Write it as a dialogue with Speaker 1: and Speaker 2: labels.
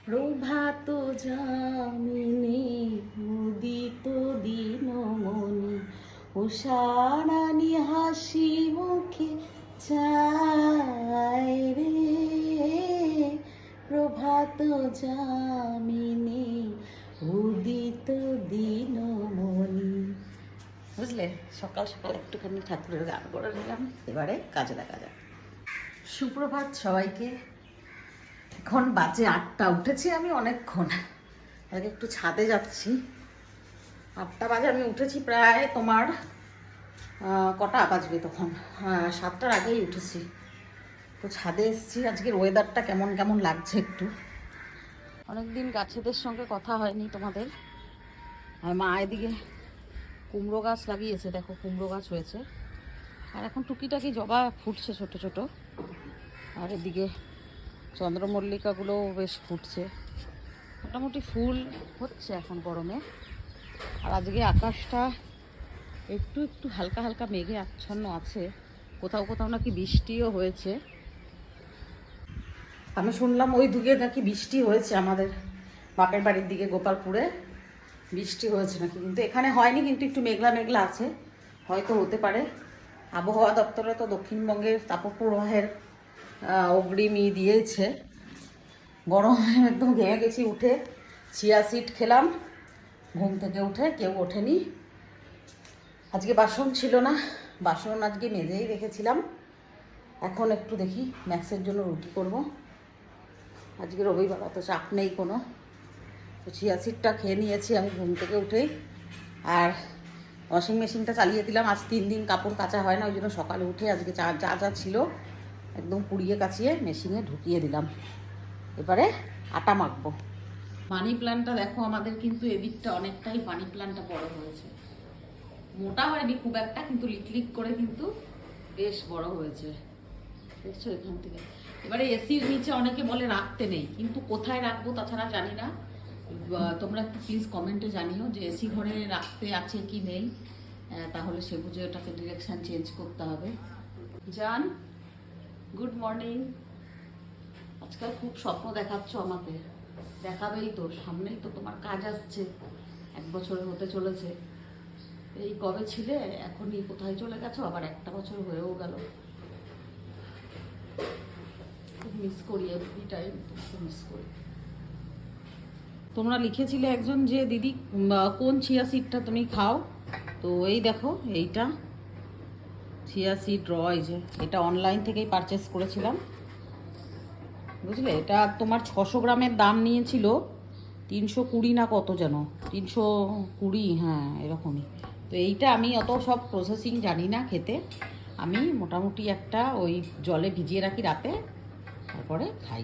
Speaker 1: প্রভাত যামিনী উদিত দিনমণি উষারানী হাসি মুখে চায় রে, প্রভাত যামিনী উদিত দিনমণি। বুঝলে, সকাল সকাল একটুখানি ঠাকুরের গান করে নিলাম, এবারে কাজে লাগা যাক। সুপ্রভাত সবাইকে। এখন বাজে 8টা, উঠেছি আমি অনেকক্ষণ আগে, একটু ছাদে যাচ্ছি। 8টা বাজে আমি উঠেছি, প্রায় তোমার কটা বাজবে তখন, 7টার আগেই উঠেছি। তো ছাদে এসেছি। আজকের ওয়েদারটা কেমন কেমন লাগছে একটু। অনেকদিন গাছেদের সঙ্গে কথা হয়নি তোমাদের। আর মা এদিকে কুমড়ো গাছ লাগিয়েছে, দেখো কুমড়ো গাছ হয়েছে। আর এখন টুকিটাকি জবা ফুটছে ছোট ছোট। আর এদিকে চন্দ্রমল্লিকাগুলোও বেশ ফুটছে, মোটামুটি ফুল হচ্ছে এখন গরমে। আর আজকে আকাশটা একটু একটু হালকা হালকা মেঘে আচ্ছন্ন আছে, কোথাও কোথাও নাকি বৃষ্টিও হয়েছে। আমি শুনলাম ওই দিকে নাকি বৃষ্টি হয়েছে, আমাদের বাপের বাড়ির দিকে গোপালপুরে বৃষ্টি হয়েছে নাকি, কিন্তু এখানে হয়নি। কিন্তু একটু মেঘলা মেঘলা আছে, হয়তো হতে পারে। আবহাওয়া দপ্তরে তো দক্ষিণবঙ্গের তাপপ্রবাহের অগ্রিম দিয়েছে। গরমে একদম ঘেমে গেছি। উঠে চিয়া সিড খেলাম, ঘুম থেকে উঠে কেউ ওঠেনি। আজকে বাসন ছিল না, বাসন আজকে মেজেই রেখেছিলাম। এখন একটু দেখি ম্যাক্সের জন্য রুটি করব। আজকে রবিবার, অত চাপ নেই কোনো। তো চিয়া সিডটা খেয়ে নিয়েছি আমি ঘুম থেকে উঠেই। আর ওয়াশিং মেশিনটা চালিয়ে দিলাম। আজ 3 দিন কাপড় কাচা হয় না, ওই জন্য সকালে উঠে আজকে যা যা ছিল একদম পুড়িয়ে কাচিয়ে মেশিনে ঢুকিয়ে দিলাম। এবারে আটা মাখবো। মানি প্ল্যান্টটা দেখো, আমাদের কিন্তু এদিকটা অনেকটাই মানি প্ল্যান্টটা বড় হয়েছে। মোটা হয়নি খুব একটা, কিন্তু লিকলিক করে কিন্তু বেশ বড় হয়েছে, দেখছো এখান থেকে। এবারে এসির নিচে অনেকে বলে রাখতে নেই, কিন্তু কোথায় রাখবো তাছাড়া জানি না। তোমরা একটু প্লিজ কমেন্টে জানিও যে এসি ঘরে রাখতে আছে কি নেই, তাহলে সে বুঝে ওটাকে ডিরেকশন চেঞ্জ করতে হবে। জান, গুড মর্নিং। আজকাল খুব স্বপ্ন দেখাচ্ছ আমাকে। দেখাবেই তো, সামনেই তো তোমার কাজ আসছে, 1 বছর হতে চলেছে। এই কবে ছিলে, এখনই কোথায় চলে গেছো, আবার 1টা বছর হয়েও গেল। খুব মিস করি, এভরি টাইম খুব মিস করি। তোমরা লিখেছিলে একজন যে দিদি কোন চিয়া সিডটা তুমি খাও, তো এই দেখো এইটা চিয়া সিড র, এই যে এটা অনলাইন থেকেই পারচেস করেছিলাম, বুঝলে। এটা তোমার 600 গ্রামের দাম নিয়েছিল 320 না কত যেন, 320, হ্যাঁ এরকমই। তো এইটা আমি অত সব প্রসেসিং জানি না খেতে। আমি মোটামুটি একটা ওই জলে ভিজিয়ে রাখি রাতে, তারপরে খাই।